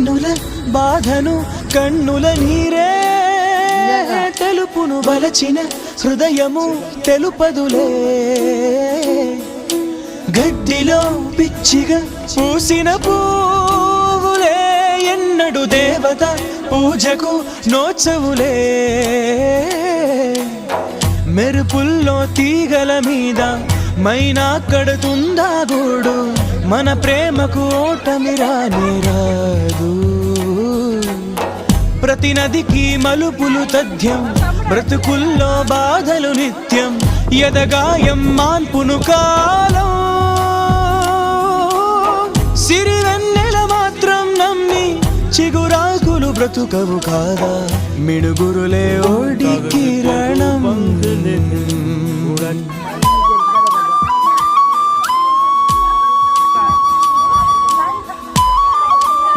కన్నుల బాధను కన్నుల నీరే తెలుపును బలచిన హృదయము తెలుపదులే గడ్డిలో పిచ్చిగా పూసిన పువ్వులే ఎన్నడు దేవత పూజకు నోచవులే మెరుపుల్లో తీగల మీద మైనా కడుతుందా గూడు మన ప్రేమకు ఓటమి రానే రాదు ప్రతి నదికి మలుపులు తథ్యం బ్రతుకుల్లో బాధలు నిత్యం ఎదగాయం మాన్పును కాలం సిరివెన్నెల మాత్రం నమ్మి చిగురాకులు బ్రతుకవు కాదా మిడుగురులే ఓడి కిరణం